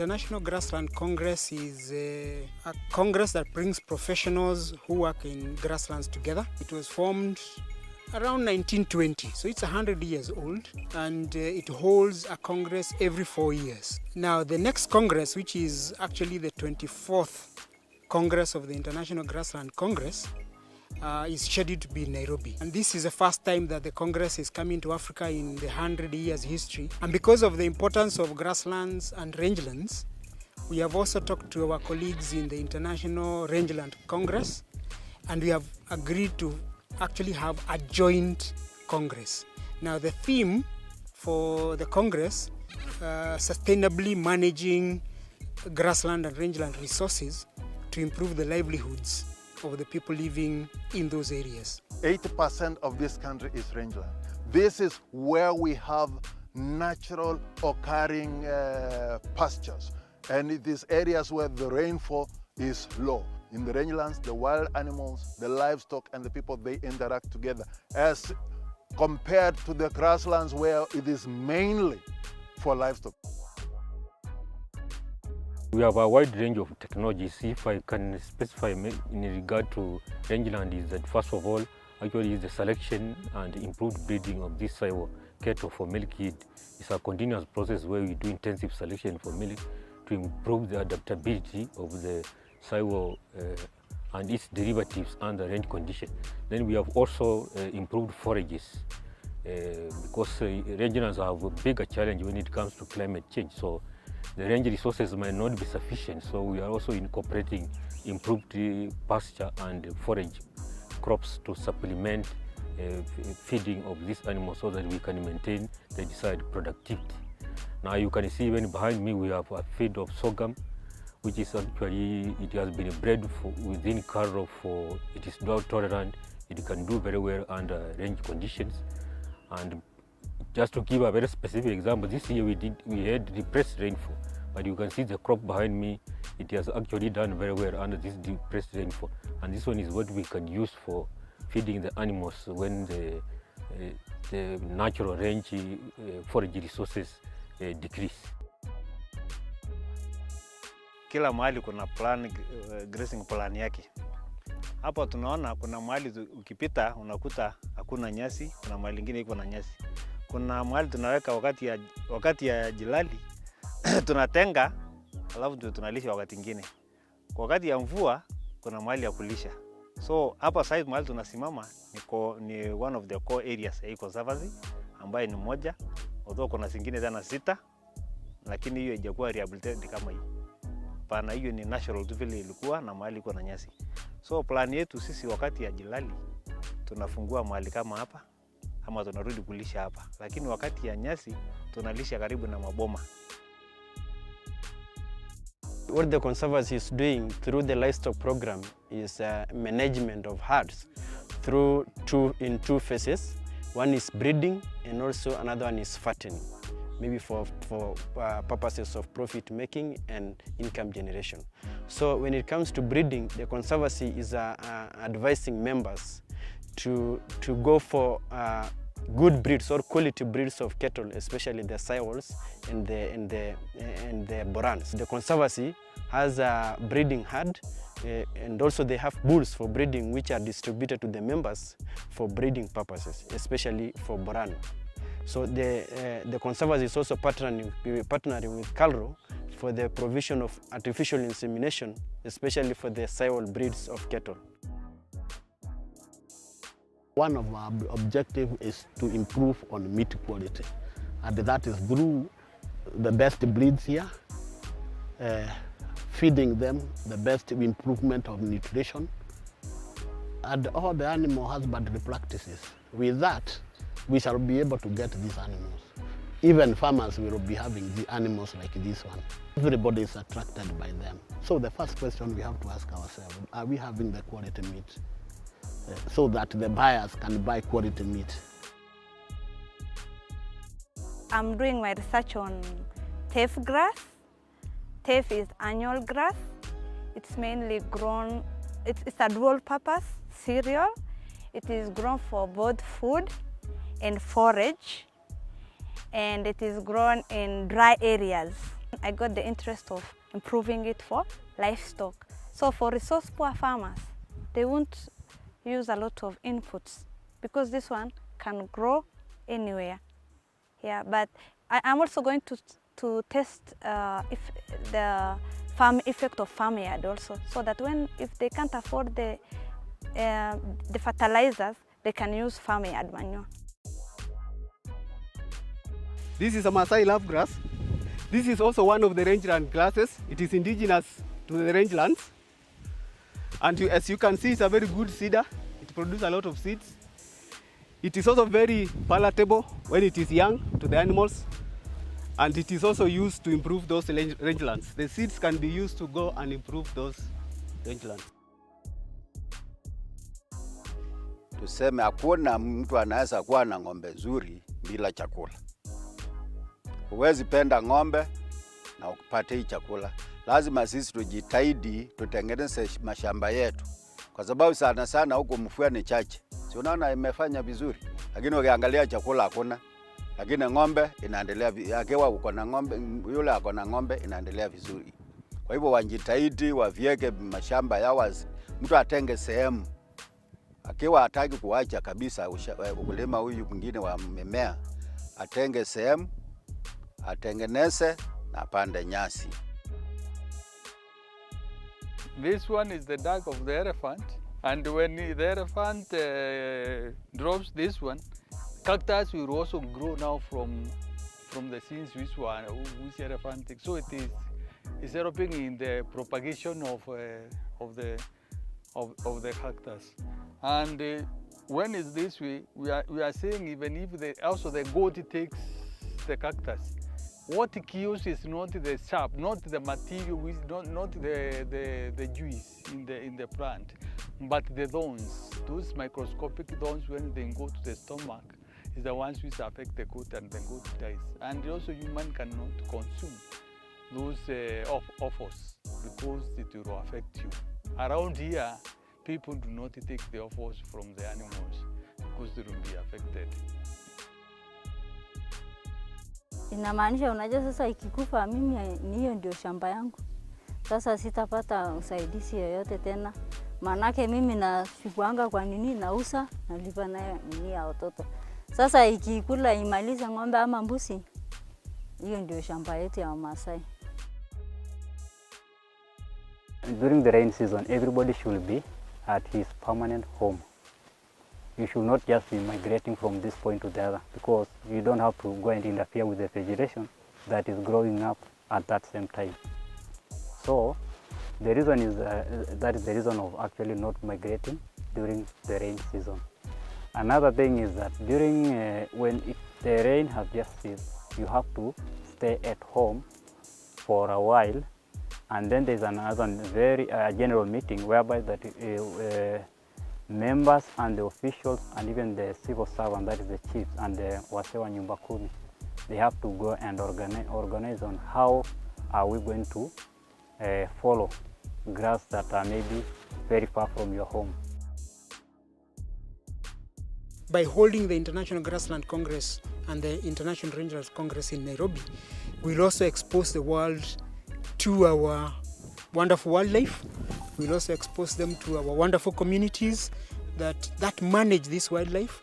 International Grassland Congress is a congress that brings professionals who work in grasslands together. It was formed around 1920, so it's 100 years old, and it holds a congress every 4 years. Now the next congress, which is actually the 24th Congress of the International Grassland Congress, is scheduled to be in Nairobi. And this is the first time that the Congress is coming to Africa in the 100 years history. And because of the importance of grasslands and rangelands, we have also talked to our colleagues in the International Rangeland Congress, and we have agreed to actually have a joint Congress. Now the theme for the Congress, sustainably managing grassland and rangeland resources to improve the livelihoods of the people living in those areas. 80% of this country is rangeland. This is where we have natural occurring pastures, and it is areas where the rainfall is low. In the rangelands, the wild animals, the livestock, and the people, they interact together, as compared to the grasslands where it is mainly for livestock. We have a wide range of technologies. If I can specify in regard to rangeland, is that first of all, actually is the selection and improved breeding of this Saiwo cattle for milk yield. It's a continuous process where we do intensive selection for milk to improve the adaptability of the Saiwo and its derivatives under range condition. Then we have also improved forages because rangelands have a bigger challenge when it comes to climate change. So the range resources might not be sufficient, so we are also incorporating improved pasture and forage crops to supplement feeding of these animals so that we can maintain the desired productivity. Now you can see even behind me we have a feed of sorghum, which is actually, it has been bred within Karo for, it is drought tolerant, it can do very well under range conditions. And just to give a very specific example, this year we had depressed rainfall, but you can see the crop behind me, it has actually done very well under this depressed rainfall. And this one is what we can use for feeding the animals when the natural range forage resources decrease. Kila mahali kuna plan, grazing plan yake. Hapo tunaona kuna mahali ukipita unakuta hakuna nyasi, kuna mahali ingine iko na nyasi. Kuna mahali tunaweka wakati ya jilali tunatenga, alafu tunalisha wakati ingine. Kwa wakati ya mvua kuna mahali ya kulisha. So hapa side mahali tunasimama ni one of the core areas ya conservancy ambayo ni moja, although kuna zingine tena 6, lakini hiyo haijakuwa rehabilitated kama hii. Pana hiyo ni natural tu vile ilikuwa na mahali iko na nyasi. So plan yetu sisi wakati ya jilali tunafungua mahali kama hapa ama tunarudi kulisha hapa, lakini wakati ya nyasi tunalisha karibu na maboma. What the Conservancy is doing through the livestock program is management of herds in two phases. One is breeding and also another one is fattening, maybe for purposes of profit making and income generation. So when it comes to breeding, the Conservancy is advising members to go for good breeds or quality breeds of cattle, especially the Saiwals and the Borans. The Conservancy has a breeding herd, and also they have bulls for breeding, which are distributed to the members for breeding purposes, especially for Boran. So the Conservancy is also partnering with Calro for the provision of artificial insemination, especially for the Saiwal breeds of cattle. One of our objectives is to improve on meat quality, and that is through the best breeds here, feeding them the best improvement of nutrition, and all the animal husbandry practices. With that, we shall be able to get these animals. Even farmers will be having the animals like this one. Everybody is attracted by them. So the first question we have to ask ourselves, are we having the quality meat? So that the buyers can buy quality meat. I'm doing my research on teff grass. Teff is annual grass. It's mainly grown, it's a dual purpose cereal. It is grown for both food and forage, and it is grown in dry areas. I got the interest of improving it for livestock. So for resource poor farmers, they won't use a lot of inputs because this one can grow anywhere. Yeah, but I'm also going to test if the effect of farmyard also, so that if they can't afford the fertilizers, they can use farmyard manure. This is a Maasai love grass. This is also one of the rangeland grasses. It is indigenous to the rangelands. And as you can see, it's a very good seeder. It produces a lot of seeds. It is also very palatable when it is young to the animals. And it is also used to improve those rangelands. The seeds can be used to go and improve those rangelands. Tuseme hakuna mtu anaweza kuwa na ng'ombe nzuri bila chakula. Huwezi penda ng'ombe na upate hii chakula. Lazima sisi tujitahidi tutengeneze mashamba yetu. Kwa sababu sana sana huko mvua ni chache. Si unaona imefanya vizuri. Lakini ukiangalia chakula hakuna. Lakini ng'ombe inaendelea, akiwa uko na ng'ombe, yule ako na ng'ombe inaendelea vizuri. Kwa hivyo wajitahidi wavieke mashamba yao, mtu atenge sehemu. Akiwa hataki kuacha kabisa ukulima huyu mwingine wa mimea, atenge sehemu, atengeneze na pande nyasi. This one is the duck of the elephant, and when the elephant drops this one, cactus will also grow now from the seeds which elephant takes. So it is helping in the propagation of the cactus. And when it's this way, we are saying even if the goat takes the cactus, what kills is not the sap, not the material, not the juice in the plant, but the thorns. Those microscopic thorns, when they go to the stomach, is the ones which affect the goat and the goat dies. And also human cannot consume those offals because it will affect you. Around here, people do not take the offals from the animals because they will be affected. Inamaanisha unajua sasa ikikufa mimi niyo ndio shamba yangu. Sasa sitapata usaidizi yoyote tena. Manake mimi nashukuanga kwa nini nauza nalipa nayo nini ya watoto. Sasa ikikula imaliza ng'ombe ama mbuzi, hiyo ndio shamba yetu ya Maasai. During the rain season, everybody should be at his permanent home. You should not just be migrating from this point to the other, because you don't have to go and interfere with the vegetation that is growing up at that same time. So the reason is that is the reason of actually not migrating during the rain season. Another thing is that during if the rain has just ceased, you have to stay at home for a while, and then there's another very general meeting whereby that members and the officials and even the civil servant, that is the chiefs and the wasewa nyumba kumi, they have to go and organize on how are we going to follow grass that are maybe very far from your home. By holding the International Grassland Congress and the International Rangeland Congress in Nairobi, we'll also expose the world to our wonderful wildlife. We'll also expose them to our wonderful communities that manage this wildlife.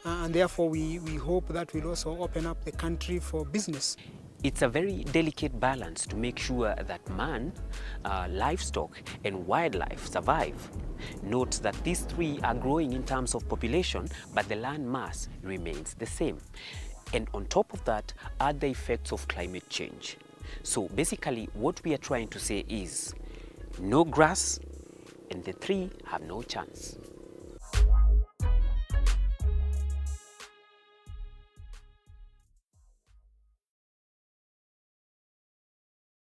And therefore we hope that we'll also open up the country for business. It's a very delicate balance to make sure that man, livestock and wildlife survive. Note that these three are growing in terms of population, but the land mass remains the same. And on top of that are the effects of climate change. So basically what we are trying to say is no grass and the three have no chance.